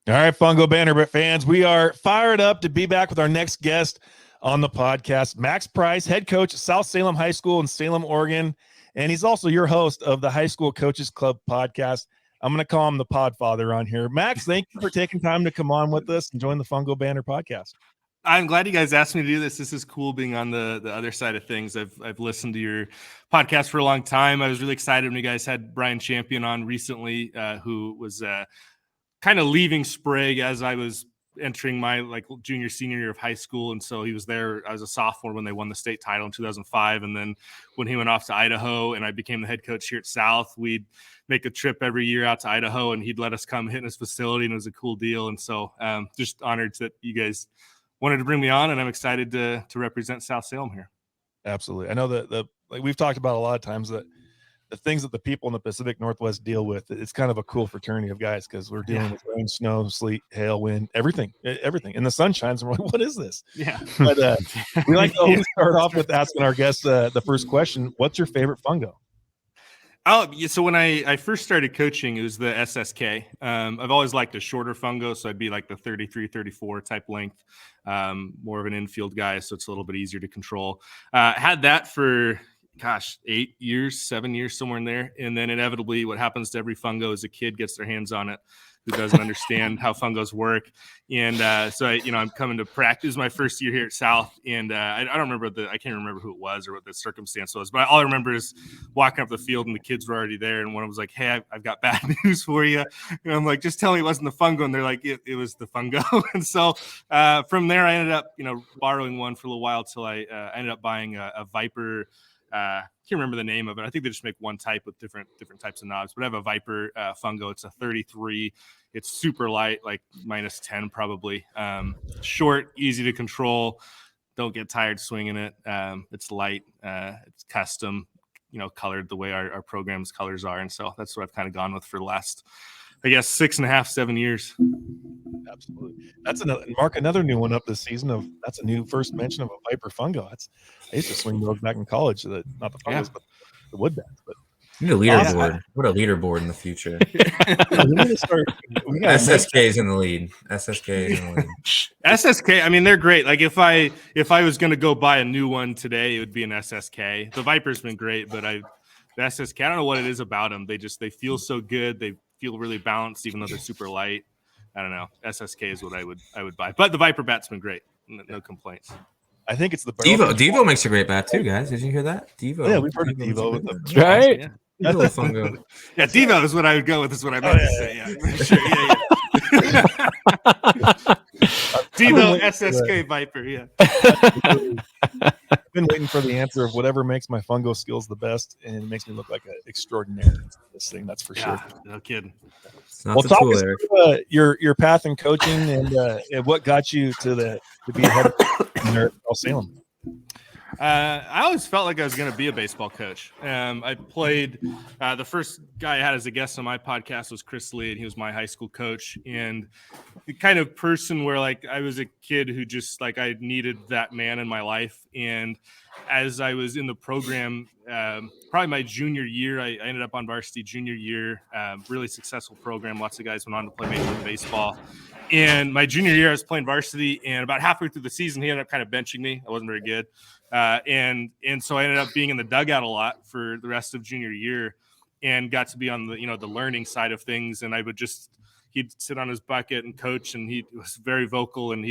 All right, Fungo Banter fans, we are fired up to be back with our next guest on the podcast, Max Price, head coach at South Salem High School in Salem, Oregon, and he's also your host of the High School Coaches Club podcast. I'm going to call him the Podfather on here. Max, thank you for taking time to come on with us and join the Fungo Banter podcast. I'm glad you guys asked me to do this. This is cool being on the other side of things. I've listened to your podcast for a long time. I was really excited when you guys had Brian Champion on recently, who was kind of leaving Sprague as I was entering my junior, senior year of high school. And so he was there. I was a sophomore when they won the state title in 2005. And then when he went off to Idaho and I became the head coach here at South, we'd make a trip every year out to Idaho and he'd let us come hit in his facility, and it was a cool deal. And so just honored that you guys wanted to bring me on, and I'm excited to represent South Salem here. Absolutely. I know that we've talked about a lot of times that the things that the people in the Pacific Northwest deal with, it's kind of a cool fraternity of guys because we're dealing with rain, snow, sleet, hail, wind, everything. And the sun shines, and we're like, what is this? Yeah. But we like to always start off with asking our guests the first question: what's your favorite fungo? Oh, yeah, so when I first started coaching, it was the SSK. I've always liked a shorter fungo, so I'd be like the 33, 34 type length, more of an infield guy, so it's a little bit easier to control. Had that for 7 years, somewhere in there. And then inevitably what happens to every fungo is a kid gets their hands on it who doesn't understand how fungos work. And so I'm coming to practice my first year here at South. And I can't remember who it was or what the circumstance was, but all I remember is walking up the field and the kids were already there. And one was like, hey, I've got bad news for you. And I'm like, just tell me it wasn't the fungo. And they're like, it was the fungo. And so from there, I ended up, borrowing one for a little while till I ended up buying a Viper. I can't remember the name of it. I think they just make one type with different types of knobs, but I have a Viper fungo. It's a 33. It's super light, like -10 probably. Short, easy to control. Don't get tired swinging it. It's light. It's custom, colored the way our program's colors are. And so that's what I've kind of gone with for the last, 6.5, 7 years. Absolutely. That's another new one up this season. That's a new first mention of a Viper fungo. I used to swing those back in college. Not the fungos, but the wood bats. But we need a leaderboard. Yeah. What a leaderboard in the future. We got SSKs in the lead. SSK. I mean, they're great. Like if I was going to go buy a new one today, it would be an SSK. The Viper's been great, but the SSK, I don't know what it is about them. They feel so good. They feel really balanced, even though they're super light. I don't know. SSK is what I would buy, but the Viper bat's been great. No complaints. I think it's the Devo makes a great bat too, guys. Did you hear that? Devo. Yeah, we've heard of Devo. Right. Yeah. Fungo. Yeah, Devo is what I would go with. Is what I meant to say. Yeah, sure. Yeah. Devo SSK Viper. Yeah. I've been waiting for the answer of whatever makes my fungo skills the best, and it makes me look like an extraordinary. This thing, that's for sure. No kidding. Well, talk us through your path in coaching and what got you to be a head coach at Salem. I always felt like I was going to be a baseball coach. I played the first guy I had as a guest on my podcast was Chris Lee, and he was my high school coach. And the kind of person where I was a kid who just I needed that man in my life. And as I was in the program, probably my junior year, I ended up on varsity junior year, really successful program. Lots of guys went on to play Major League Baseball. And my junior year, I was playing varsity, and about halfway through the season, he ended up kind of benching me. I wasn't very good. And so I ended up being in the dugout a lot for the rest of junior year and got to be on the learning side of things. And he'd sit on his bucket and coach, and he was very vocal, and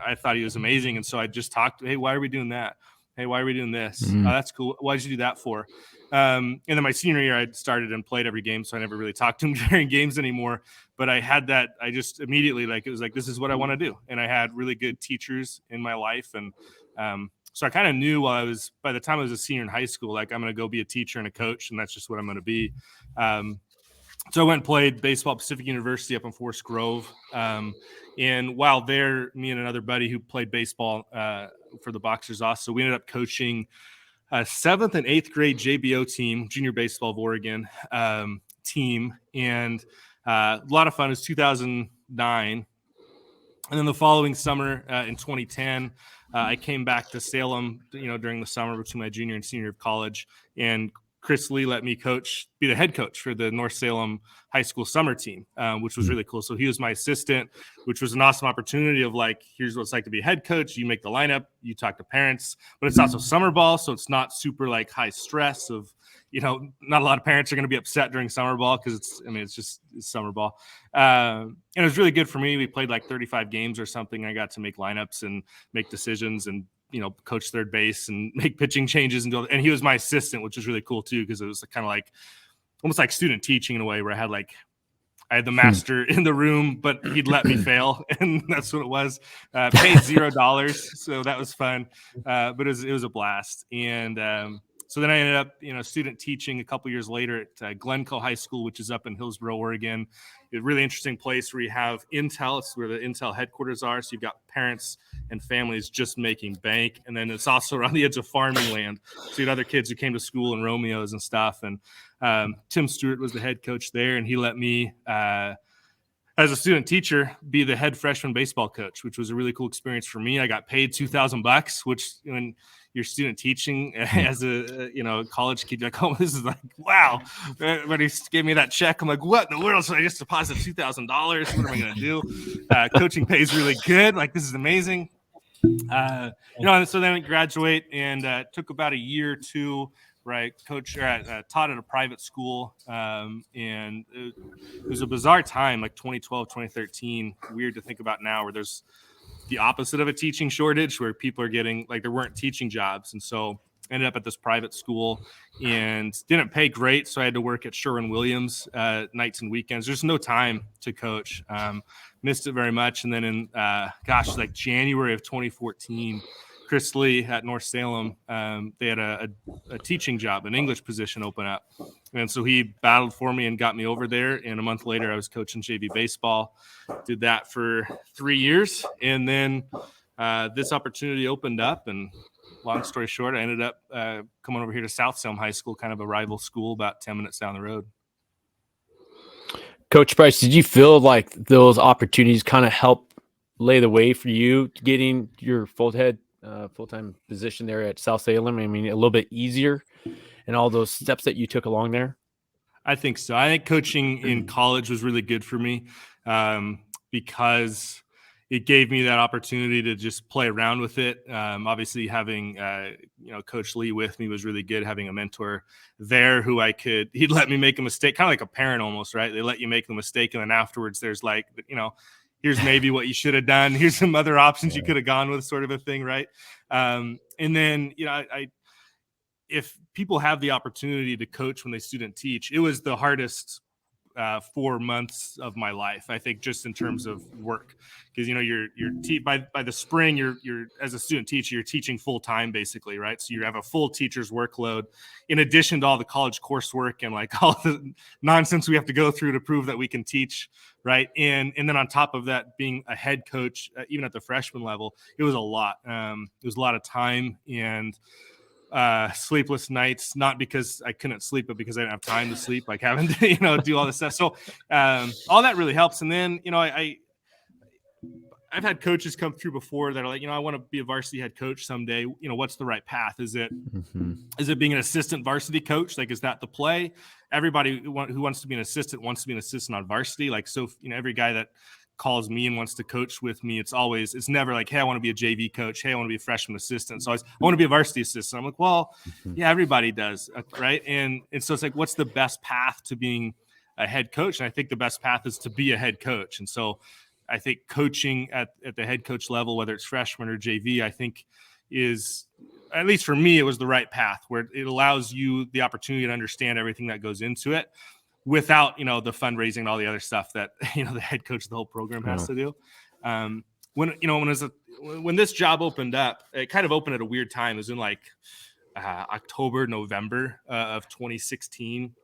I thought he was amazing. And so I just talked, hey, why are we doing that? Hey, why are we doing this? Mm-hmm. That's cool. Why did you do that for? And then my senior year, I started and played every game, so I never really talked to him during games anymore. But I had that. I just immediately it was this is what I want to do. And I had really good teachers in my life, and so I kind of knew by the time I was a senior in high school, I'm going to go be a teacher and a coach, and that's just what I'm going to be. So I went and played baseball at Pacific University up in Forest Grove. And while there, me and another buddy who played baseball for the Boxers also, we ended up coaching a 7th and 8th grade JBO team, Junior Baseball of Oregon team. And a lot of fun. It was 2009. And then the following summer in 2010, I came back to Salem, during the summer between my junior and senior year of college, and Chris Lee let me be the head coach for the North Salem high school summer team, which was really cool. So he was my assistant, which was an awesome opportunity of like, here's what it's like to be a head coach. You make the lineup, you talk to parents, but it's also summer ball. So it's not super like high stress of, not a lot of parents are going to be upset during summer ball because it's summer ball. And it was really good for me. We played like 35 games or something. I got to make lineups and make decisions and, coach third base and make pitching changes. And he was my assistant, which was really cool too, because it was kind of like almost like student teaching in a way where I had the master in the room, but he'd let me fail. And that's what it was. Paid $0. So that was fun. But it was a blast. And, so then I ended up, student teaching a couple years later at Glencoe High School, which is up in Hillsboro, Oregon. A really interesting place where you have Intel. It's where the Intel headquarters are. So you've got parents and families just making bank. And then it's also around the edge of farming land. So you had other kids who came to school in Romeos and stuff. And Tim Stewart was the head coach there. And he let me, as a student teacher, be the head freshman baseball coach, which was a really cool experience for me. I got paid $2,000, which when you're student teaching as a college kid, you're like, oh, this is like, wow. But he gave me that check. I'm like, what in the world? So I just deposit $2,000. What am I going to do? Coaching pays really good. Like, this is amazing. And so then I graduate and took about a year or two where I taught at a private school. And it was a bizarre time, like 2012, 2013, weird to think about now, where there's the opposite of a teaching shortage, where people are getting, like, there weren't teaching jobs. And so ended up at this private school and didn't pay great. So I had to work at Sherwin-Williams nights and weekends. There's no time to coach. Missed it very much. And then in, like January of 2014, Chris Lee at North Salem, they had a teaching job, an English position open up. And so he battled for me and got me over there. And a month later, I was coaching JV baseball. Did that for 3 years. And then this opportunity opened up. And long story short, I ended up coming over here to South Salem High School, kind of a rival school about 10 minutes down the road. Coach Price, did you feel like those opportunities kind of help lay the way for you getting your full-time position there at South Salem? I mean, a little bit easier and all those steps that you took along there? I think so. I think coaching in college was really good for me because it gave me that opportunity to just play around with it. Obviously, having Coach Lee with me was really good. Having a mentor there who he'd let me make a mistake, kind of like a parent almost, right? They let you make the mistake, and then afterwards, there's like, here's maybe what you should have done. Here's some other options you could have gone with, sort of a thing, right? And then, if people have the opportunity to coach when they student teach, it was the hardest 4 months of my life, I think, just in terms of work, because by the spring you're as a student teacher, you're teaching full time basically, right? So you have a full teacher's workload in addition to all the college coursework and like all the nonsense we have to go through to prove that we can teach, right? And then on top of that, being a head coach, even at the freshman level, it was a lot. It was a lot of time and sleepless nights, not because I couldn't sleep, but because I didn't have time to sleep, like having to, do all this stuff. So all that really helps. And then, I've had coaches come through before that are like, I want to be a varsity head coach someday. What's the right path? Is it being an assistant varsity coach? Like, is that the play? Everybody who wants to be an assistant wants to be an assistant on varsity. Like, so, every guy that calls me and wants to coach with me, it's never like, hey, I want to be a JV coach. Hey, I want to be a freshman assistant. So I want to be a varsity assistant. I'm like, well, yeah, everybody does. Right. And so it's like, what's the best path to being a head coach? And I think the best path is to be a head coach. And so I think coaching at the head coach level, whether it's freshman or JV, I think is, at least for me, it was the right path where it allows you the opportunity to understand everything that goes into it without, the fundraising and all the other stuff that, the head coach of the whole program has to do. When this job opened up, it kind of opened at a weird time. It was in like October, November of 2016.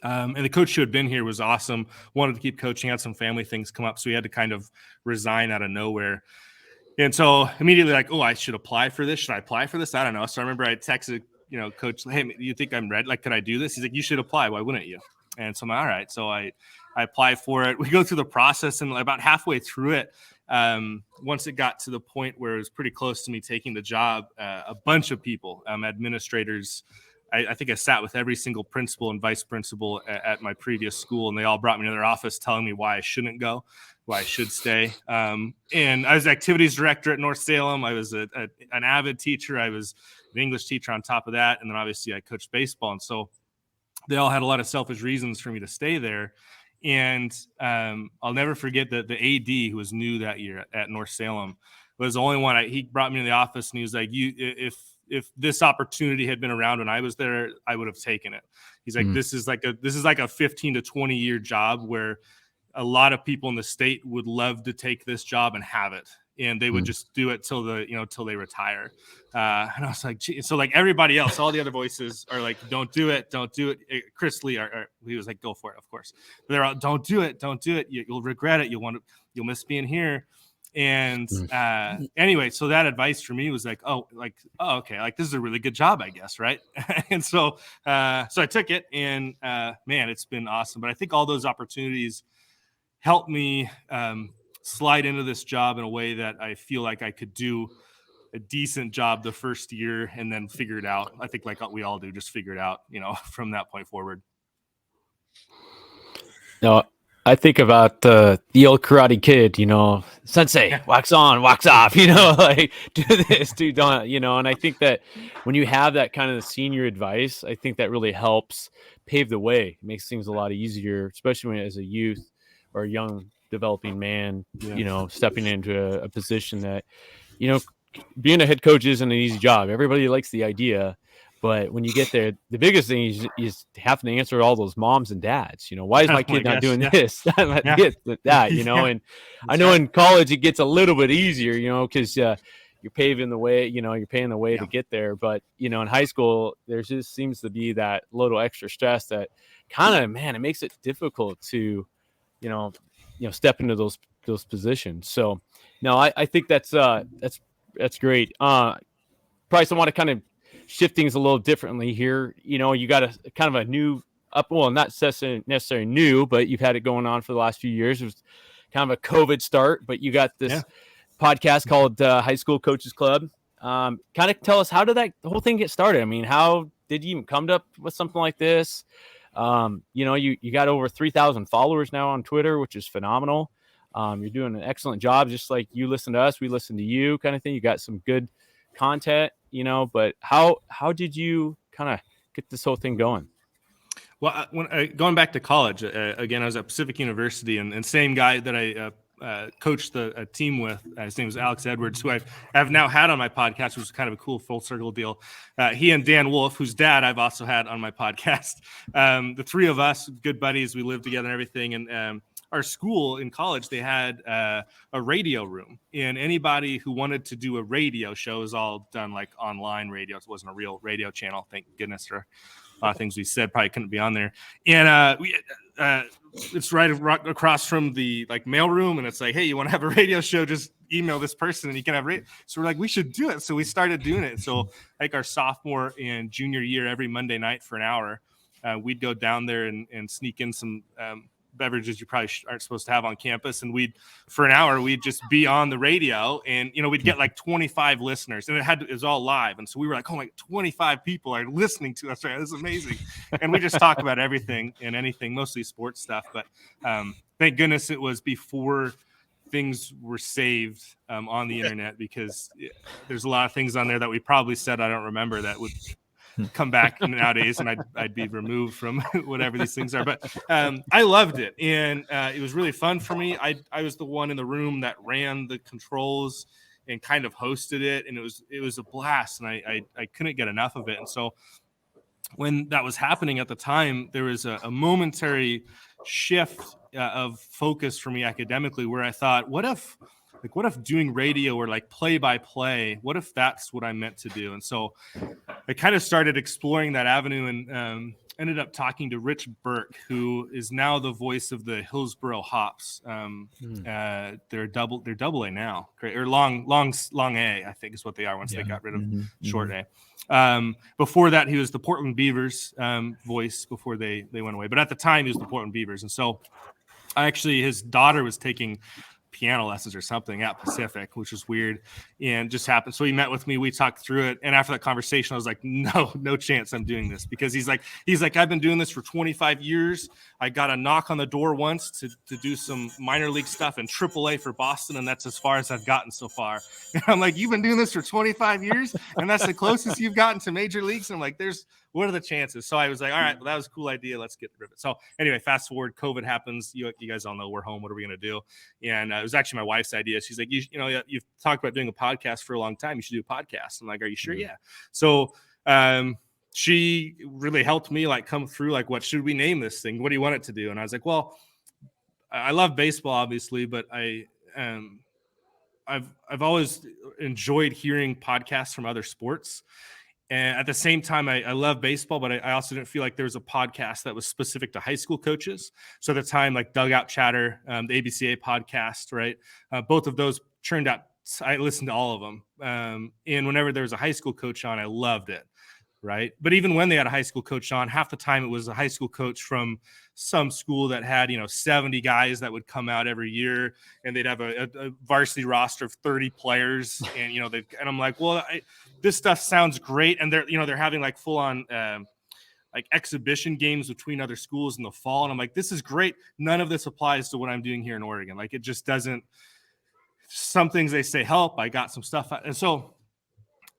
And the coach who had been here was awesome, wanted to keep coaching, had some family things come up. So he had to kind of resign out of nowhere. And so immediately like, oh, I should apply for this. Should I apply for this? I don't know. So I remember I texted, coach, hey, do you think I'm ready? Like, could I do this? He's like, you should apply. Why wouldn't you? And so I'm like, all right. So I applied for it. We go through the process, and about halfway through it, once it got to the point where it was pretty close to me taking the job, a bunch of people, administrators, I think I sat with every single principal and vice principal at my previous school, and they all brought me to their office telling me why I shouldn't go, why I should stay. And I was activities director at North Salem. I was an avid teacher. I was an English teacher on top of that. And then obviously I coached baseball. And so they all had a lot of selfish reasons for me to stay there. And I'll never forget that the AD who was new that year at North Salem was the only one. He brought me to the office and he was like, if this opportunity had been around when I was there, I would have taken it. He's like, this is like a 15 to 20 year job where a lot of people in the state would love to take this job and have it. And they would just do it till they retire. And I was like, gee. So like everybody else, all the other voices are like, don't do it. Chris Lee, he was like, go for it, of course. But they're all, don't do it. You'll regret it. You'll miss being here. And anyway, so that advice for me was like, oh, okay, like this is a really good job, I guess, right? And so I took it, and man, it's been awesome. But I think all those opportunities helped me slide into this job in a way that I feel like I could do a decent job the first year and then figure it out. I think like we all do, just figure it out, from that point forward. No, I think about the old Karate Kid, sensei, wax on, wax off, like do this, do that, and I think that when you have that kind of senior advice, I think that really helps pave the way. It makes things a lot easier, especially when as a youth or a young developing man, stepping into a position that, being a head coach isn't an easy job. Everybody likes the idea. But when you get there, the biggest thing is having to answer all those moms and dads. Why is my kid not doing this? That, And I know in college it gets a little bit easier, because you're paving the way, you're paying the way to get there. But in high school, there just seems to be that little extra stress that kind of, man, it makes it difficult to, step into those positions. So no, I think that's great. Price, I want to kind of shift things a little differently here. You got a kind of a new not necessarily new, but you've had it going on for the last few years. It was kind of a COVID start, but you got this podcast called High School Coaches Club. Kind of tell us, how did that whole thing get started? I mean, how did you even come up with something like this? You got over 3,000 followers now on Twitter, which is phenomenal. You're doing an excellent job. Just like you listen to us, we listen to you, kind of thing. You got some good content, but how did you kind of get this whole thing going? Well, going back to college, again, I was at Pacific University, and same guy that I coached a team with, his name was Alex Edwards, who I've now had on my podcast, which was kind of a cool full circle deal. He and Dan Wolf, whose dad I've also had on my podcast. The three of us, good buddies, we lived together and everything. And our school in college, they had a radio room, and anybody who wanted to do a radio show was all done like online radio. It wasn't a real radio channel. Thank goodness for a lot of things we said probably couldn't be on there. And it's right across from the like mail room, and it's like, hey, you want to have a radio show? Just email this person and you can have radio. So we're like, we should do it. So we started doing it. So like our sophomore and junior year, every Monday night for an hour, we'd go down there and sneak in some beverages you probably aren't supposed to have on campus, and for an hour we'd just be on the radio, and we'd get like 25 listeners, and it was all live, and so we were like, oh my, 25 people are listening to us right now. This is amazing. And we just talk about everything and anything, mostly sports stuff, but thank goodness it was before things were saved on the internet, because there's a lot of things on there that we probably said I don't remember that would come back nowadays, and I'd be removed from whatever these things are. But I loved it, and it was really fun for me. I was the one in the room that ran the controls and kind of hosted it, and it was a blast, and I couldn't get enough of it. And so when that was happening at the time, there was a momentary shift of focus for me academically, where I thought, what if doing radio or like play by play, what if that's what I meant to do? And so I kind of started exploring that avenue, and ended up talking to Rich Burke, who is now the voice of the Hillsboro Hops. They're double A now, or long A, I think is what they are once they got rid of short A. Before that, he was the Portland Beavers voice before they went away. But at the time, he was the Portland Beavers. And so his daughter was taking piano lessons or something at Pacific, which was weird, and just happened. So he met with me, we talked through it, and after that conversation I was like, no chance I'm doing this, because he's like I've been doing this for 25 years. I got a knock on the door once to do some minor league stuff in AAA for Boston, and that's as far as I've gotten so far. And I'm like, you've been doing this for 25 years and that's the closest you've gotten to major leagues? And I'm like, what are the chances? So I was like, all right, well, that was a cool idea. Let's get rid of it. So anyway, fast forward, COVID happens. You guys all know we're home. What are we going to do? And it was actually my wife's idea. She's like, you've talked about doing a podcast for a long time. You should do a podcast. I'm like, are you sure? Yeah. So she really helped me like come through, like, what should we name this thing? What do you want it to do? And I was like, well, I love baseball, obviously, but I've always enjoyed hearing podcasts from other sports. And at the same time, I love baseball, but I also didn't feel like there was a podcast that was specific to high school coaches. So at the time, like Dugout Chatter, the ABCA podcast, right? Both of those turned out, I listened to all of them. And whenever there was a high school coach on, I loved it, right? But even when they had a high school coach on, half the time it was a high school coach from some school that had, 70 guys that would come out every year, and they'd have a varsity roster of 30 players. And, and I'm like, well, this stuff sounds great. And they're having like full on, like exhibition games between other schools in the fall. And I'm like, this is great. None of this applies to what I'm doing here in Oregon. Like, it just doesn't. Some things they say help. I got some stuff. And so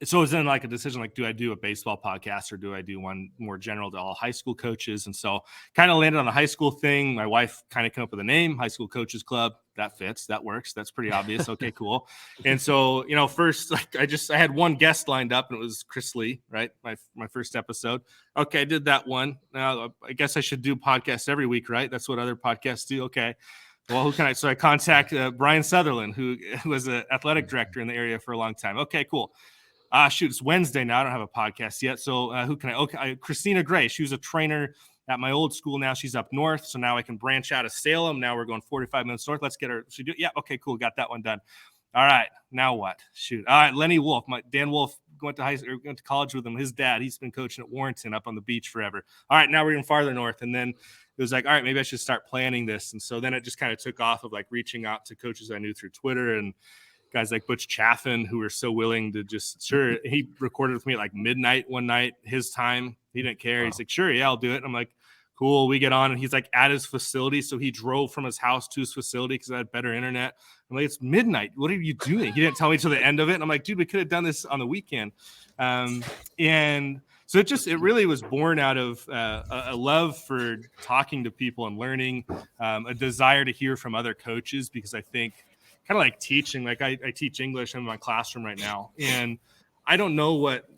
it was then like a decision, like, do I do a baseball podcast or do I do one more general to all high school coaches? And so kind of landed on the high school thing. My wife kind of came up with a name, High School Coaches Club. That fits. That works. That's pretty obvious. Okay, cool. And so, first, like, I had one guest lined up, and it was Chris Lee, right? My first episode. Okay, I did that one. Now I guess I should do podcasts every week, right? That's what other podcasts do. Okay. Well, who can I? So I contact Brian Sutherland, who was an athletic director in the area for a long time. Okay, cool. Shoot, it's Wednesday now. I don't have a podcast yet. So who can I? Okay, Christina Gray. She was a trainer at my old school. Now she's up north. So now I can branch out of Salem. Now we're going 45 minutes north. Let's get her. Yeah. Okay, cool. Got that one done. All right. Now what? Shoot. All right. Lenny Wolf. Dan Wolf went to college with him. His dad. He's been coaching at Warrenton up on the beach forever. All right. Now we're even farther north. And then it was like, all right, maybe I should start planning this. And so then it just kind of took off of like reaching out to coaches I knew through Twitter and guys like Butch Chaffin, who were so willing to he recorded with me at like midnight one night, his time. He didn't care. Wow. He's like, sure, yeah, I'll do it. And I'm like, cool. We get on, and he's like at his facility. So he drove from his house to his facility because I had better internet. I'm like, it's midnight. What are you doing? He didn't tell me till the end of it. And I'm like, dude, we could have done this on the weekend. And so it really was born out of a love for talking to people and learning, a desire to hear from other coaches, because I think kind of like teaching, like I teach English in my classroom right now. And I don't know what,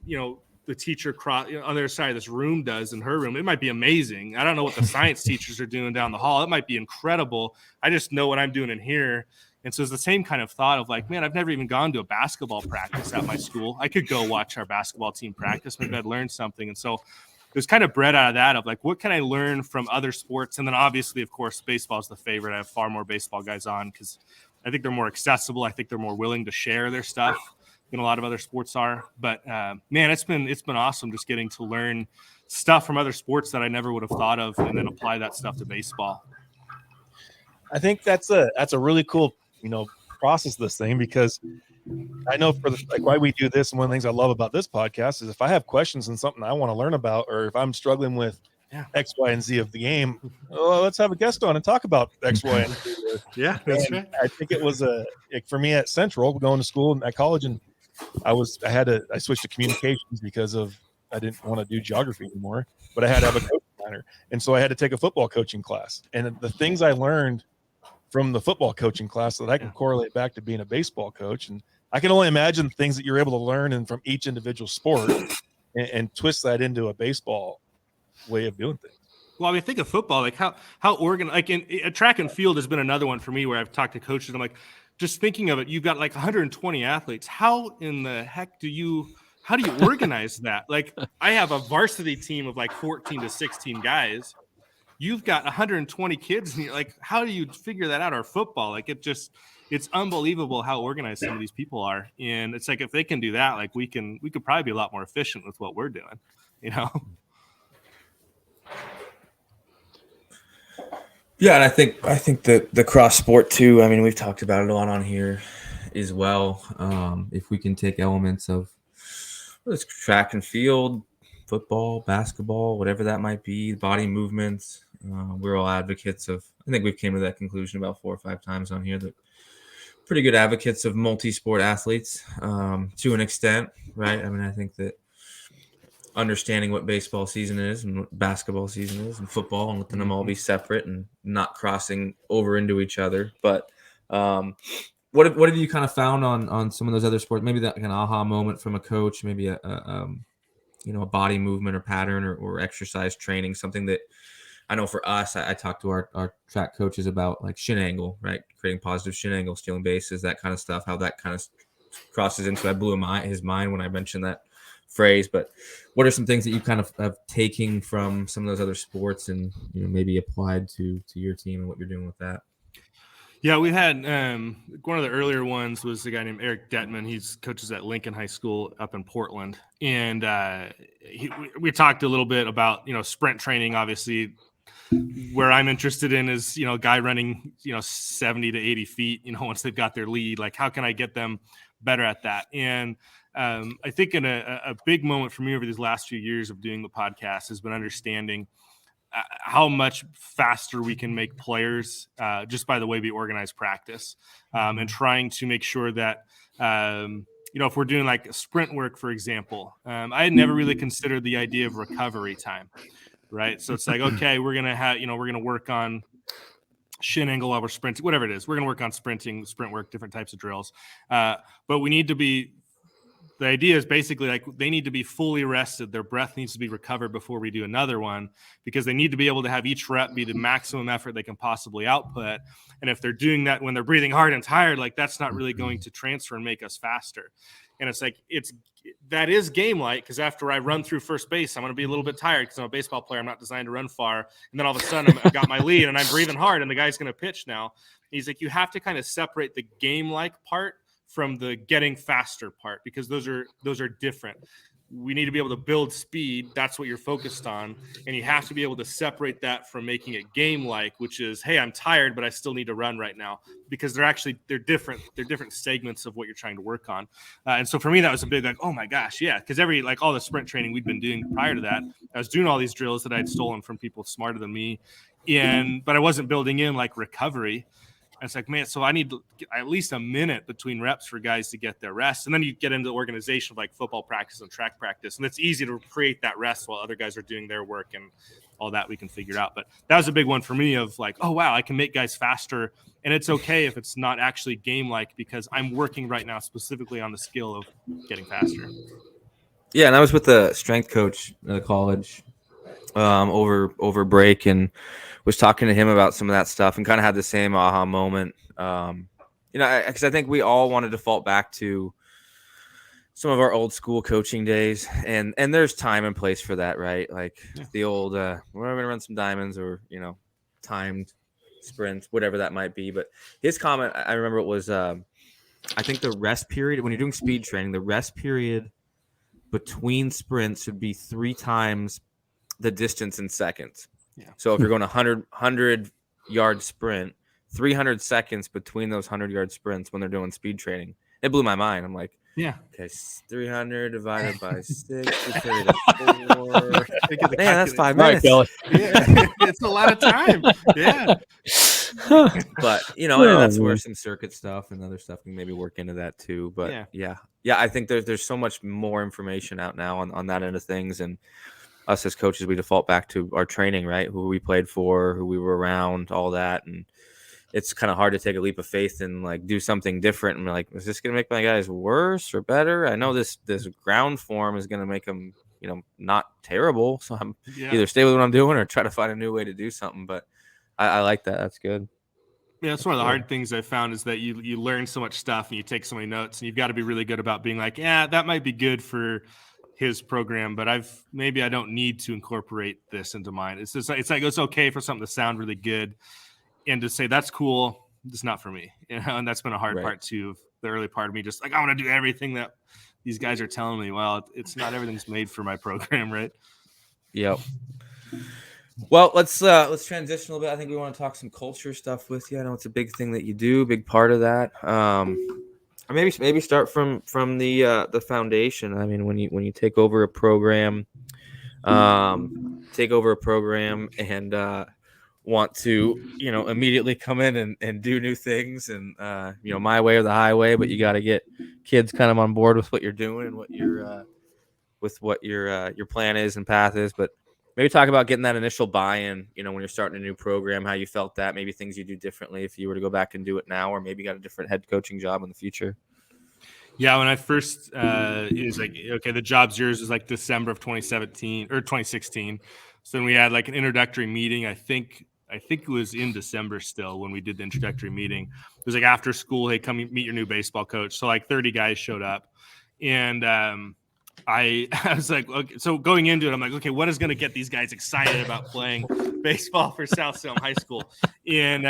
the teacher on the other side of this room does in her room. It might be amazing. I don't know what the science teachers are doing down the hall. It might be incredible. I just know what I'm doing in here. And so it's the same kind of thought of like, man, I've never even gone to a basketball practice at my school. I could go watch our basketball team practice. Maybe I'd learn something. And so it was kind of bred out of that, of like, what can I learn from other sports? And then obviously, of course, baseball is the favorite. I have far more baseball guys on because I think they're more accessible. I think they're more willing to share their stuff than a lot of other sports are. But man, it's been awesome just getting to learn stuff from other sports that I never would have thought of, and then apply that stuff to baseball. I think that's a really cool, process this thing, because I know for why we do this, and one of the things I love about this podcast is if I have questions and something I want to learn about, or if I'm struggling with X, Y, and Z of the game, let's have a guest on and talk about X, Y, and Z. Yeah, that's right. I think it was for me at Central, going to school and at college, and I switched to communications because I didn't want to do geography anymore, but I had to have a coaching minor, and so I had to take a football coaching class. And the things I learned from the football coaching class that I can correlate back to being a baseball coach, and I can only imagine things that you're able to learn and from each individual sport and twist that into a baseball way of doing things. Well, I mean, think of football, like how Oregon, like in track and field has been another one for me where I've talked to coaches. I'm like, just thinking of it, you've got like 120 athletes. How in the heck how do you organize that? Like, I have a varsity team of like 14 to 16 guys. You've got 120 kids, and you're like, how do you figure that out? Or football, like it's unbelievable how organized some of these people are. And it's like, if they can do that, like we could probably be a lot more efficient with what we're doing, Yeah, and I think that the cross sport too. I mean, we've talked about it a lot on here as well. If we can take elements of whether it's track and field, football, basketball, whatever that might be, body movements. We're all advocates of. I think we've came to that conclusion about 4 or 5 times on here that pretty good advocates of multi-sport athletes to an extent, right? I mean, I think that understanding what baseball season is and what basketball season is and football and letting them all be separate and not crossing over into each other. But what have you kind of found on some of those other sports? Maybe that kind of aha moment from a coach, maybe a body movement or pattern or exercise training, something that I know for us, I talked to our track coaches about like shin angle, right? Creating positive shin angle, stealing bases, that kind of stuff, how that kind of crosses into, I blew his mind when I mentioned that phrase. But what are some things that you kind of have taken from some of those other sports and maybe applied to your team and what you're doing with that? Yeah, we had one of the earlier ones was a guy named Eric Detman. He's coaches at Lincoln High School up in Portland, and we talked a little bit about sprint training. Obviously, where I'm interested in is a guy running 70 to 80 feet. Once they've got their lead, like how can I get them better at that? And I think in a big moment for me over these last few years of doing the podcast has been understanding how much faster we can make players just by the way we organize practice, and trying to make sure that if we're doing like sprint work, for example, I had never really considered the idea of recovery time, right? So it's like, okay, we're gonna work on shin angle while we're sprinting, whatever it is, we're gonna work on sprinting, sprint work, different types of drills, but we need to be. The idea is basically like they need to be fully rested. Their breath needs to be recovered before we do another one, because they need to be able to have each rep be the maximum effort they can possibly output. And if they're doing that when they're breathing hard and tired, like that's not really going to transfer and make us faster. And it's like, that is game like, because after I run through first base, I'm going to be a little bit tired because I'm a baseball player. I'm not designed to run far. And then all of a sudden I've got my lead and I'm breathing hard and the guy's going to pitch now. He's like, you have to kind of separate the game like part from the getting faster part, because those are different. We need to be able to build speed. That's what you're focused on. And you have to be able to separate that from making it game-like, which is, hey, I'm tired, but I still need to run right now, because they're different. They're different segments of what you're trying to work on. And so for me, that was a big, like, oh my gosh. Yeah. Cause all the sprint training we'd been doing prior to that, I was doing all these drills that I'd stolen from people smarter than me. But I wasn't building in like recovery. And it's like, man, so I need at least a minute between reps for guys to get their rest. And then you get into the organization of like football practice and track practice. And it's easy to create that rest while other guys are doing their work, and all that we can figure out. But that was a big one for me of like, oh, wow, I can make guys faster. And it's okay if it's not actually game-like, because I'm working right now specifically on the skill of getting faster. Yeah, and I was with the strength coach at college over break and was talking to him about some of that stuff and kind of had the same aha moment. Because I think we all want to default back to some of our old school coaching days, and there's time and place for that, right? Like the old, we're going to run some diamonds or, timed sprints, whatever that might be. But his comment, I remember it was, I think the rest period, when you're doing speed training, the rest period between sprints should be 3 times the distance in seconds. Yeah. So if you're going 100 yard sprint, 300 seconds between those 100-yard sprints when they're doing speed training. It blew my mind. I'm like, yeah, okay, 300 divided by 6 is 34. Man, that's 5 minutes. Right, yeah, it's a lot of time. Yeah. But that's where some circuit stuff and other stuff can maybe work into that too. But yeah, I think there's so much more information out now on that end of things, and us as coaches, we default back to our training, right? Who we played for, who we were around, all that. And it's kind of hard to take a leap of faith and like do something different. And we're like, is this going to make my guys worse or better? I know this ground form is going to make them, not terrible. So I'm either stay with what I'm doing or try to find a new way to do something. But I like that. That's good. Yeah, that's one of the hard things I found is that you learn so much stuff and you take so many notes, and you've got to be really good about being like, yeah, that might be good for his program, but I don't need to incorporate this into mine. It's just it's okay for something to sound really good and to say that's cool. It's not for me, and that's been a hard part too. Of the early part of me, just like I want to do everything that these guys are telling me. Well, it's not everything's made for my program, right? Yep. Well, let's transition a little bit. I think we want to talk some culture stuff with you. I know it's a big thing that you do, big part of that. Or maybe start from the foundation. I mean, when you take over a program, and want to immediately come in and do new things, and my way or the highway. But you got to get kids kind of on board with what you're doing and what your plan is and path is. But maybe talk about getting that initial buy-in, when you're starting a new program, how you felt that, maybe things you do differently if you were to go back and do it now, or maybe got a different head coaching job in the future. Yeah, when I first, it was like, okay, the job's yours is like December of 2017 or 2016. So then we had like an introductory meeting. I think it was in December still when we did the introductory meeting. It was like after school, hey, come meet your new baseball coach. So like 30 guys showed up, and I was like, okay, so going into it, I'm like, okay, what is going to get these guys excited about playing baseball for South Salem High School? And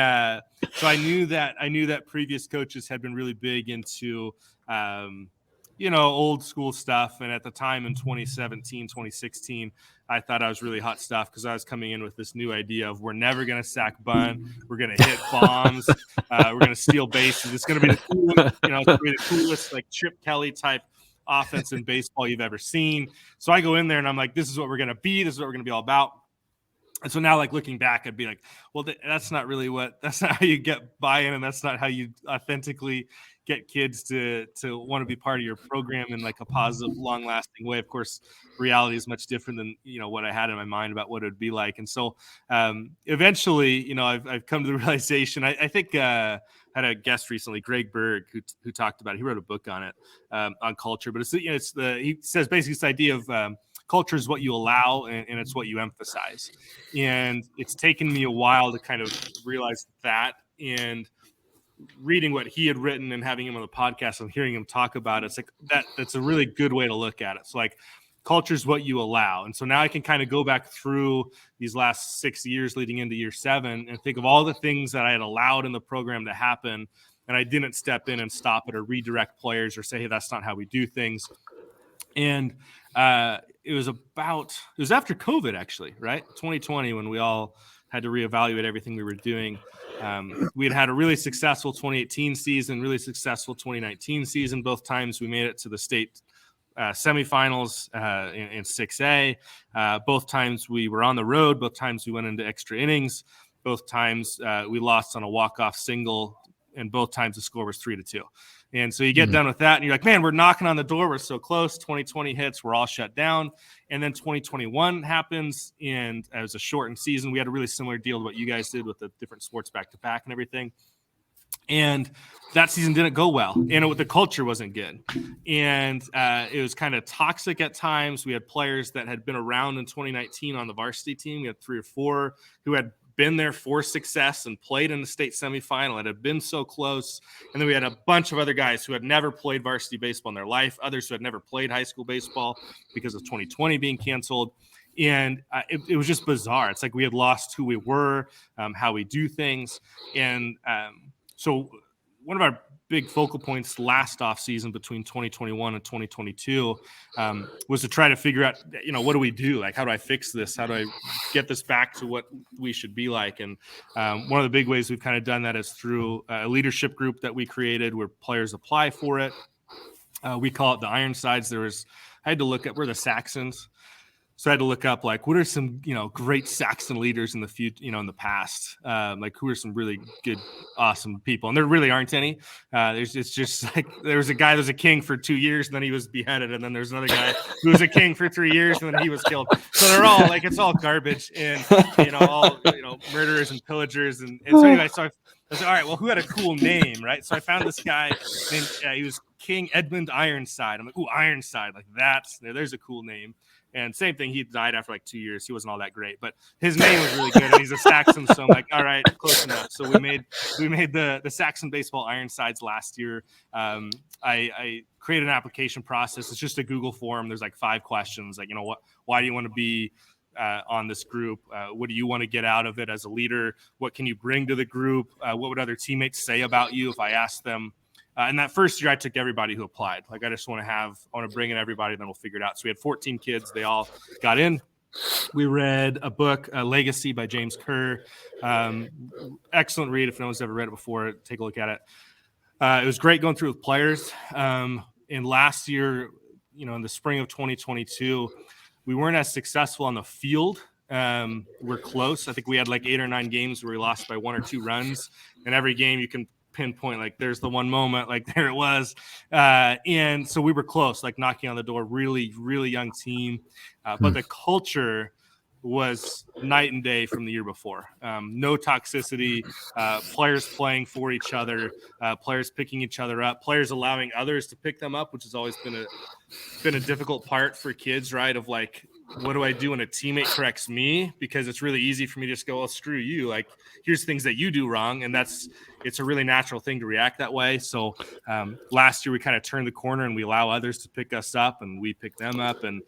so I knew that previous coaches had been really big into old school stuff. And at the time in 2017, 2016, I thought I was really hot stuff because I was coming in with this new idea of we're never going to sack bunt. We're going to hit bombs. We're going to steal bases. It's going to be the coolest, it's going to be the coolest like Chip Kelly type offense in baseball you've ever seen. So I go in there and I'm like, this is what we're going to be. This is what we're going to be all about. And so now, like looking back, I'd be like, well, that's not how you get buy-in, and that's not how you authentically get kids to want to be part of your program in like a positive, long-lasting way. Of course, reality is much different than what I had in my mind about what it would be like. And so eventually, I've come to the realization. I think I had a guest recently, Greg Berg, who talked about it. He wrote a book on it, on culture. But he says basically this idea of culture is what you allow, and it's what you emphasize. And it's taken me a while to kind of realize that. And reading what he had written and having him on the podcast and hearing him talk about it, it's like that's a really good way to look at it. So like culture is what you allow. And so now I can kind of go back through these last 6 years leading into year 7 and think of all the things that I had allowed in the program to happen. And I didn't step in and stop it or redirect players or say, hey, that's not how we do things. And it was after COVID, actually, right? 2020, when we all had to reevaluate everything we were doing. We had a really successful 2018 season, really successful 2019 season. Both times we made it to the state semifinals in 6A. Both times we were on the road. Both times we went into extra innings. Both times we lost on a walk-off single, and both times the score was 3-2. And so you get done with that and you're like, man, we're knocking on the door. We're so close. 2020 hits. We're all shut down. And then 2021 happens, and it was a shortened season. We had a really similar deal to what you guys did with the different sports back-to-back and everything. And that season didn't go well. And the culture wasn't good. And it was kind of toxic at times. We had players that had been around in 2019 on the varsity team. We had 3 or 4 who had been there for success and played in the state semifinal. It had been so close. And then we had a bunch of other guys who had never played varsity baseball in their life, others who had never played high school baseball because of 2020 being canceled. And it was just bizarre. It's like we had lost who we were, how we do things. And so one of our big focal points last off season between 2021 and 2022 was to try to figure out, what do we do? Like, how do I fix this? How do I get this back to what we should be like? And one of the big ways we've kind of done that is through a leadership group that we created where players apply for it. We call it the Ironsides. I had to look at, we're the Saxons. So I had to look up, like, what are some, great Saxon leaders in the future, in the past? Like, who are some really good, awesome people? And there really aren't any. It's just like there was a king for 2 years, and then he was beheaded, and then there's another guy who was a king for 3 years, and then he was killed. So they're all like, it's all garbage, and all murderers and pillagers, and so anyway, so I was like, all right, well, who had a cool name, right? So I found this guy named he was King Edmund Ironside. I'm like, ooh, Ironside, like there's a cool name. And same thing, he died after like 2 years. He wasn't all that great, but his name was really good, and he's a Saxon. So I'm like, all right, close enough. So we made the Saxon Baseball Ironsides last year. I created an application process. It's just a Google form. There's like 5 questions, like, why do you want to be on this group? What do you want to get out of it as a leader? What can you bring to the group? What would other teammates say about you if I asked them? And that first year, I took everybody who applied. Like, I just want to bring in everybody, then we'll figure it out. So we had 14 kids. They all got in. We read a book, Legacy by James Kerr. Excellent read. If no one's ever read it before, take a look at it. It was great going through with players. And last year, in the spring of 2022, we weren't as successful on the field. We're close. I think we had like 8 or 9 games where we lost by 1 or 2 runs. And every game you can pinpoint, like there's the one moment, like there it was. And so we were close, like knocking on the door, really, really young team. But the culture was night and day from the year before. No toxicity, players playing for each other, players picking each other up, players allowing others to pick them up, which has always been a difficult part for kids, right? Of like, what do I do when a teammate corrects me? Because it's really easy for me to just go, well, screw you. Like, here's things that you do wrong. And it's a really natural thing to react that way. So last year we kind of turned the corner and we allow others to pick us up and we pick them up. And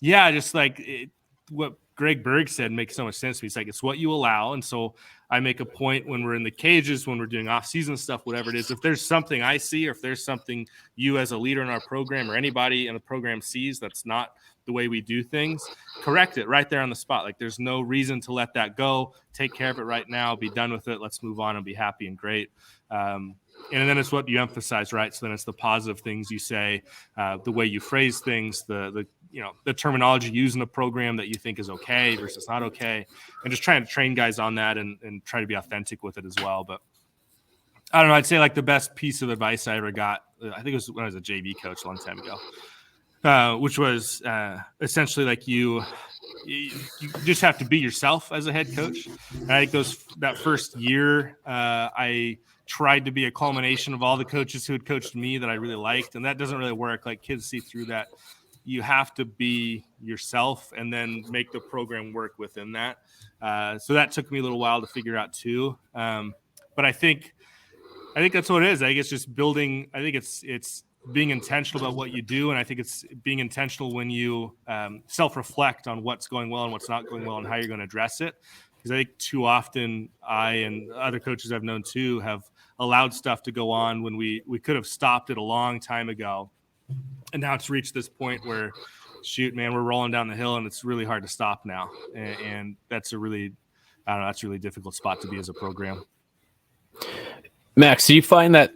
just like what Greg Berg said makes so much sense to me. It's like, it's what you allow. And so I make a point when we're in the cages, when we're doing off-season stuff, whatever it is, if there's something I see, or if there's something you as a leader in our program or anybody in the program sees that's not the way we do things, correct it right there on the spot. Like, there's no reason to let that go. Take care of it right now. Be done with it. Let's move on and be happy and great. And then it's what you emphasize, right? So then it's the positive things you say, the way you phrase things, the terminology used in the program that you think is okay versus not okay, and just trying to train guys on that and try to be authentic with it as well. But I don't know. I'd say like the best piece of advice I ever got, I think it was when I was a JV coach a long time ago, which was essentially like you just have to be yourself as a head coach. And I think that first year, I tried to be a culmination of all the coaches who had coached me that I really liked. And that doesn't really work. Like, kids see through that. You have to be yourself and then make the program work within that. So that took me a little while to figure out too. But I think that's what it is. I think it's just building. I think it's being intentional about what you do. And I think it's being intentional when you self-reflect on what's going well and what's not going well and how you're going to address it. Because I think too often I and other coaches I've known too have allowed stuff to go on when we could have stopped it a long time ago. And now it's reached this point where, shoot, man, we're rolling down the hill and it's really hard to stop now. And that's a really difficult spot to be as a program. Max, do you find that,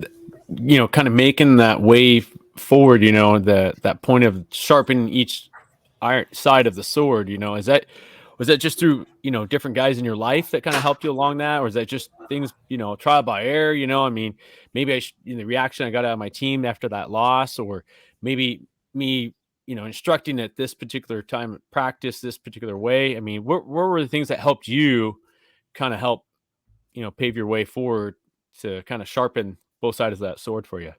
kind of making that way forward, that point of sharpening each side of the sword, was that just through, different guys in your life that kind of helped you along that? Or is that just things, trial by error, maybe the reaction I got out of my team after that loss, or maybe me, instructing at this particular time, practice this particular way. I mean, what were the things that helped you kind of help, pave your way forward to kind of sharpen both sides of that sword for you?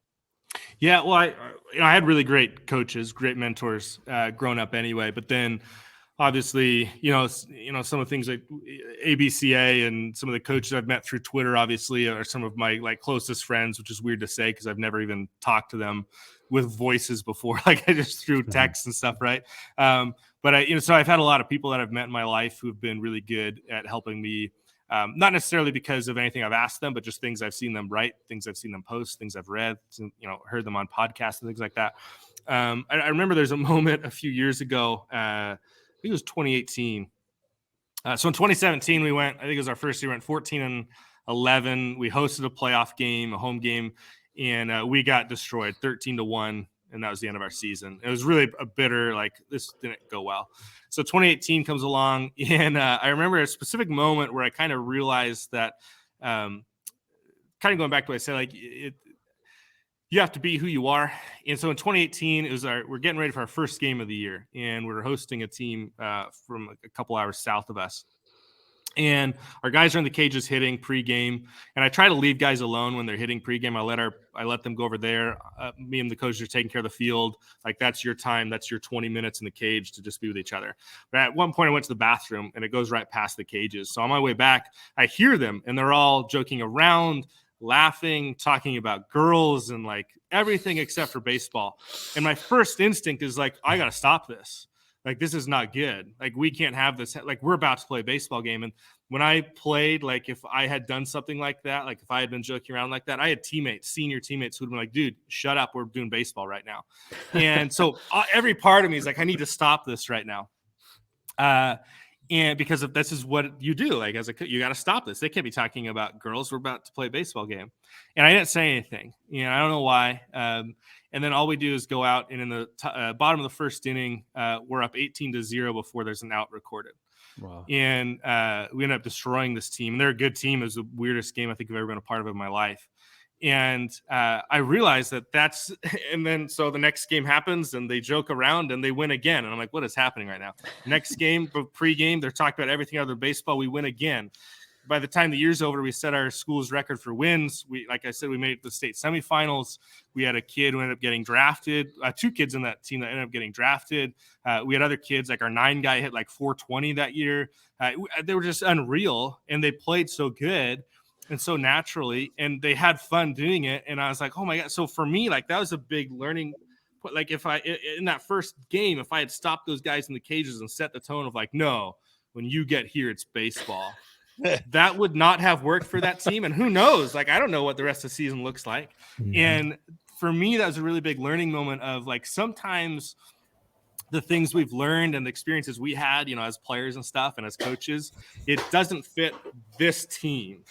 Yeah, well, I had really great coaches, great mentors growing up anyway, but then obviously, some of the things like ABCA and some of the coaches I've met through Twitter, obviously, are some of my like closest friends, which is weird to say because I've never even talked to them with voices before. Like, I just through texts and stuff, right? But so I've had a lot of people that I've met in my life who've been really good at helping me. Not necessarily because of anything I've asked them, but just things I've seen them write, things I've seen them post, things I've read, heard them on podcasts and things like that. I remember there's a moment a few years ago. I think it was 2018. So in 2017, we went, I think it was our first year, we went 14-11. We hosted a playoff game, a home game, and we got destroyed 13-1. And that was the end of our season. It was really a bitter, like, this didn't go well. So 2018 comes along, and I remember a specific moment where I kind of realized that, kind of going back to what I said, like, you have to be who you are. And so in 2018, we're getting ready for our first game of the year, and we're hosting a team from a couple hours south of us. And our guys are in the cages hitting pregame, and I try to leave guys alone when they're hitting pregame. I let them go over there. Me and the coaches are taking care of the field. Like, that's your time. That's your 20 minutes in the cage to just be with each other. But at one point I went to the bathroom, and it goes right past the cages. So on my way back, I hear them, and they're all joking around, laughing, talking about girls and like everything except for baseball. And my first instinct is like, I got to stop this. Like, this is not good. Like, we can't have this. Like, we're about to play a baseball game. And when I played, like, if I had done something like that, like if I had been joking around like that, I had senior teammates who would have been like, dude, shut up. We're doing baseball right now. And so every part of me is like, I need to stop this right now. And because of this is what you do, like as a, you got to stop this. They can't be talking about girls. We're about to play a baseball game. And I didn't say anything. I don't know why. And then all we do is go out, and in the bottom of the first inning, we're up 18-0 before there's an out recorded. Wow. And we ended up destroying this team. And they're a good team. It was the weirdest game I think I've ever been a part of in my life. And I realized that's, and then so the next game happens and they joke around and they win again. And I'm like, what is happening right now? Next game, pre-game, they're talking about everything other than baseball. We win again. By the time the year's over, we set our school's record for wins. Like I said, we made it to the state semifinals. We had a kid who ended up getting drafted, 2 kids in that team that ended up getting drafted. We had other kids, like our 9 guy hit like 420 that year. They were just unreal, and they played so good and so naturally, and they had fun doing it. And I was like, oh my God. So for me, like that was a big learning. Like if I, in that first game, if I had stopped those guys in the cages and set the tone of like, no, when you get here, it's baseball. That would not have worked for that team. And who knows? Like, I don't know what the rest of the season looks like. Mm-hmm. And for me, that was a really big learning moment of like, sometimes the things we've learned and the experiences we had, as players and stuff and as coaches, it doesn't fit this team.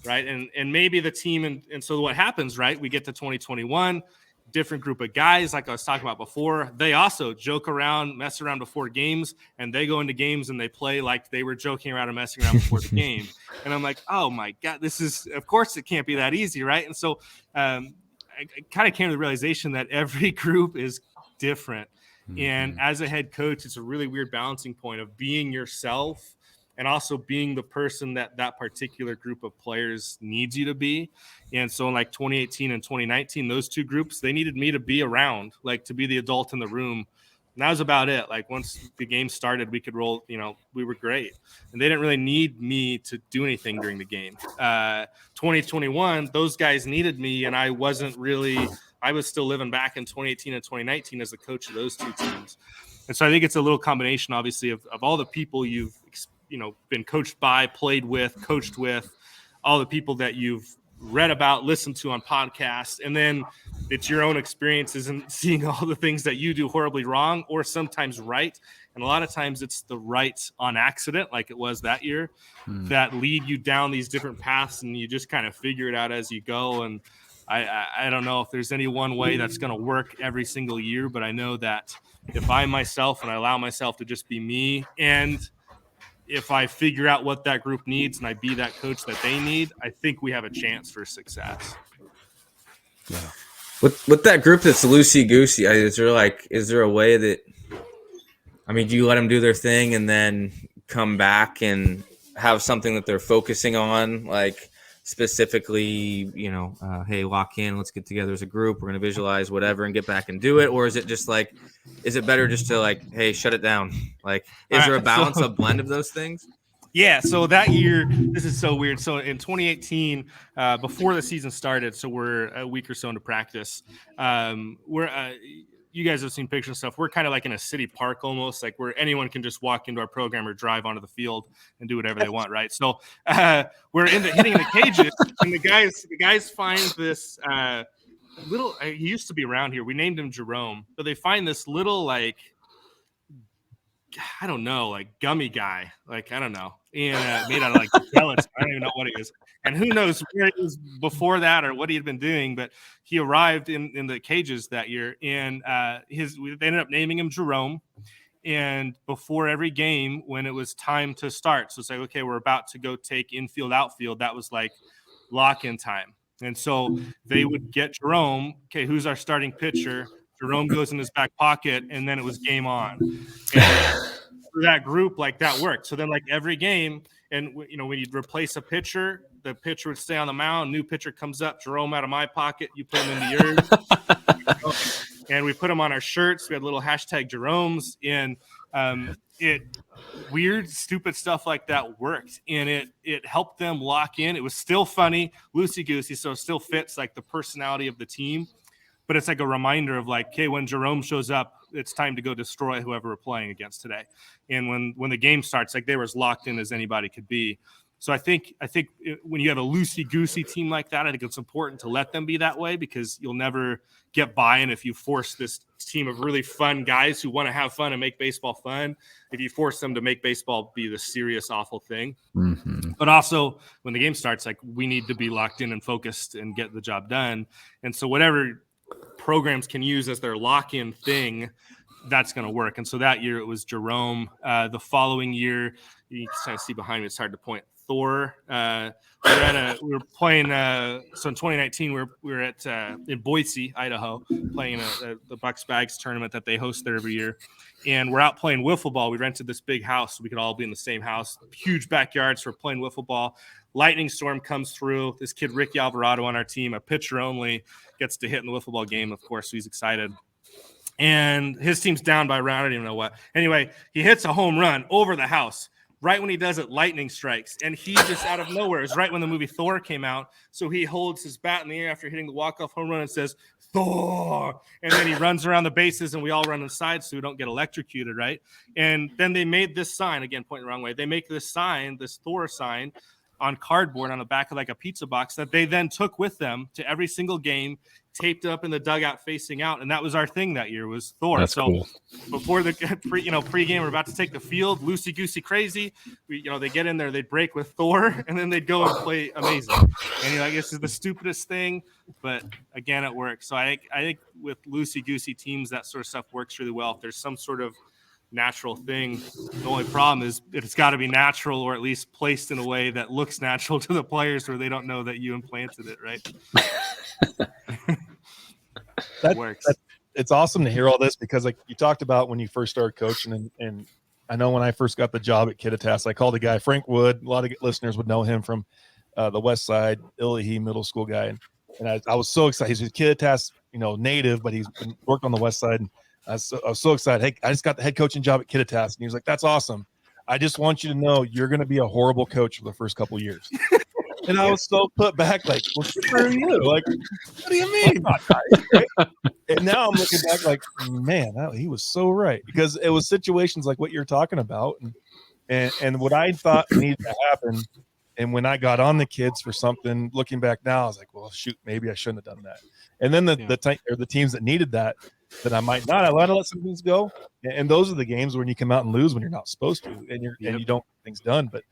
Right. And maybe the team. And so what happens, right? We get to 2021, different group of guys, like I was talking about before. They also joke around, mess around before games, and they go into games and they play like they were joking around and messing around before the game. And I'm like, oh my God, of course it can't be that easy. Right. And so I kind of came to the realization that every group is different. Mm-hmm. And as a head coach, it's a really weird balancing point of being yourself and also being the person that particular group of players needs you to be. And so in like 2018 and 2019, those 2 groups, they needed me to be around, like to be the adult in the room. And that was about it. Like once the game started, we could roll, we were great. And they didn't really need me to do anything during the game. 2021, those guys needed me, and I was still living back in 2018 and 2019 as the coach of those 2 teams. And so I think it's a little combination, obviously, of all the people you've been coached by, played with, coached with, all the people that you've read about, listened to on podcasts, and then it's your own experiences and seeing all the things that you do horribly wrong or sometimes right. And a lot of times it's the right on accident, like it was that year, that lead you down these different paths, and you just kind of figure it out as you go. And I don't know if there's any one way that's going to work every single year, but I know that if I myself and I allow myself to just be me, and if I figure out what that group needs and I be that coach that they need, I think we have a chance for success. Yeah. With that group that's loosey-goosey, is there a way that, do you let them do their thing and then come back and have something that they're focusing on, like specifically, hey, lock in, let's get together as a group, we're going to visualize whatever and get back and do it? Or is it just like, is it better just to like, hey, shut it down? Like, is there a balance, a blend of those things? Yeah. So that year, this is so weird. So in 2018, before the season started, so we're a week or so into practice, you guys have seen pictures and stuff. We're kind of like in a city park almost, like where anyone can just walk into our program or drive onto the field and do whatever they want, right? So we're hitting the cages, and the guys find this little. He used to be around here. We named him Jerome, but they find this little like, I don't know, like gummy guy, like I don't know, and made out of like gelatin. I don't even know what he is, and who knows where he was before that or what he had been doing. But he arrived in the cages that year, and they ended up naming him Jerome. And before every game, when it was time to start, so it's like, okay, we're about to go take infield, outfield. That was like lock-in time, and so they would get Jerome. Okay, who's our starting pitcher? Jerome goes in his back pocket, and then it was game on. And for that group, like that worked. So then, like every game, and when you'd replace a pitcher, the pitcher would stay on the mound. New pitcher comes up, Jerome out of my pocket, you put him into yours. And we put them on our shirts. We had little hashtag Jeromes, and weird, stupid stuff like that worked, and it helped them lock in. It was still funny, loosey-goosey, so it still fits like the personality of the team. But it's like a reminder of like, hey, when Jerome shows up, it's time to go destroy whoever we're playing against today. And when the game starts, like they were as locked in as anybody could be. So I think when you have a loosey-goosey team like that, I think it's important to let them be that way, because you'll never get buy-in if you force this team of really fun guys who want to have fun and make baseball fun. If you force them to make baseball be the serious, awful thing. Mm-hmm. But also when the game starts, like, we need to be locked in and focused and get the job done. And so whatever programs can use as their lock-in thing, that's going to work. And so that year it was Jerome. The following year, you can kind of see behind me, it's hard to point. Thor. We were playing. So in 2019, we were at in Boise, Idaho, playing the Bucks Bags tournament that they host there every year. And we're out playing wiffle ball. We rented this big house so we could all be in the same house. Huge backyards for playing wiffle ball. Lightning storm comes through. This kid Ricky Alvarado on our team, a pitcher only, gets to hit in the wiffle ball game. Of course, so he's excited. And his team's down by a round. I don't even know what. Anyway, he hits a home run over the house. Right when he does it, lightning strikes. And he just out of nowhere, is right when the movie Thor came out. So he holds his bat in the air after hitting the walk-off home run and says, Thor. And then he runs around the bases and we all run inside so we don't get electrocuted, right? And then they made this sign, again, pointing the wrong way. They make this sign, this Thor sign, on cardboard on the back of like a pizza box that they then took with them to every single game, taped up in the dugout facing out. And that was our thing that year, was Thor. That's cool. Before the pregame, we're about to take the field, loosey-goosey crazy. They get in there, they'd break with Thor, and then they'd go and play amazing. And I guess it's the stupidest thing, but again, it works. So I think with loosey-goosey teams, that sort of stuff works really well. If there's some sort of natural thing, the only problem is it's got to be natural, or at least placed in a way that looks natural to the players, where they don't know that you implanted it, right? That works. It's awesome to hear all this, because like you talked about when you first started coaching, and I know when I first got the job at Kittitas, I called a guy, Frank Wood. A lot of listeners would know him from the West Side, Illahee middle school guy. And I was so excited. He's a Kittitas, native, but he's worked on the West Side. And I was so excited. Hey, I just got the head coaching job at Kittitas. And he was like, that's awesome. I just want you to know you're going to be a horrible coach for the first couple of years. And I was so put back, like, well, screw you. Like, what do you mean? And now I'm looking back like, man, he was so right, because it was situations like what you're talking about. And what I thought needed to happen. And when I got on the kids for something, looking back now, I was like, well, shoot, maybe I shouldn't have done that. And then the teams that needed that I might not, I let some things go. And those are the games when you come out and lose when you're not supposed to, and you don't get things done. But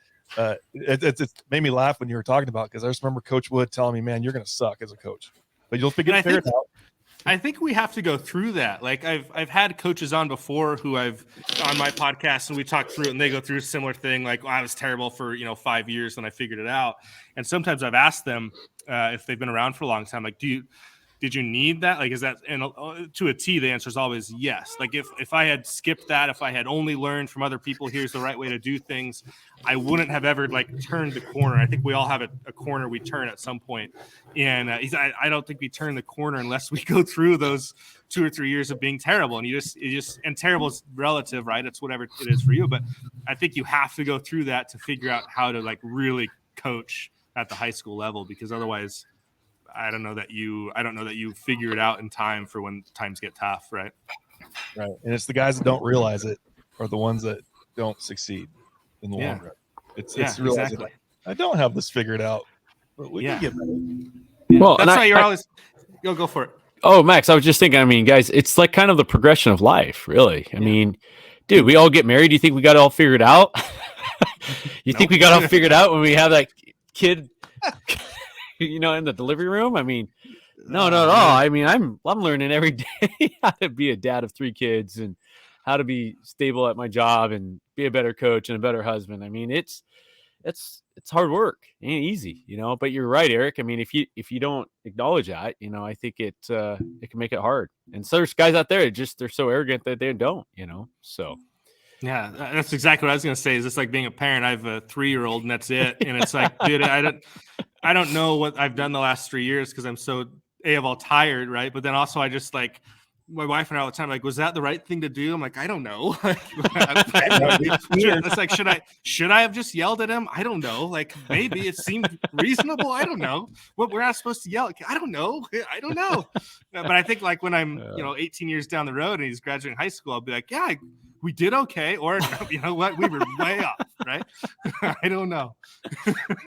it made me laugh when you were talking about, because I just remember Coach Wood telling me, man, you're going to suck as a coach, but you'll figure it out. I think we have to go through that. Like I've had coaches on before who I've on my podcast, and we talk through it, and they go through a similar thing. Like, I was terrible for 5 years, and I figured it out. And sometimes I've asked them if they've been around for a long time, like, did you need that? Like, is that, and to a T, the answer is always yes. Like if I had skipped that, if I had only learned from other people, here's the right way to do things, I wouldn't have ever turned the corner. I think we all have a corner we turn at some point. And I don't think we turn the corner unless we go through those 2 or 3 years of being terrible. And and terrible is relative, right? It's whatever it is for you. But I think you have to go through that to figure out how to really coach at the high school level, because otherwise, I don't know that you figure it out in time for when times get tough, right? Right. And it's the guys that don't realize it are the ones that don't succeed in the long run. It's realizing, exactly. I don't have this figured out, but we can get better. Yeah. Well, that's why you're always go for it. Oh, Max, I was just thinking, guys, it's like kind of the progression of life, really. I mean, dude, we all get married. Do you think we got it all figured out? You think we got it all figured out when we have that kid in the delivery room? I mean, no, not at all. I mean, I'm learning every day how to be a dad of 3 kids and how to be stable at my job and be a better coach and a better husband. I mean, it's hard work. It ain't easy, but you're right, Eric. I mean, if you don't acknowledge that, I think it can make it hard. And so there's guys out there they're so arrogant that they don't, so. Yeah, that's exactly what I was going to say. Is it's like being a parent. I have a 3-year-old, and that's it. And it's like, dude, I don't know what I've done the last 3 years, because I'm so of all tired, right? But then also I just my wife and I all the time, like, was that the right thing to do? I'm like, I don't know. It's like, should I have just yelled at him? I don't know. Like, maybe it seemed reasonable. I don't know. What we're not supposed to yell. I don't know. But I think when I'm 18 years down the road and he's graduating high school, I'll be like, yeah, we did okay, or you know what, we were way off, right? I don't know.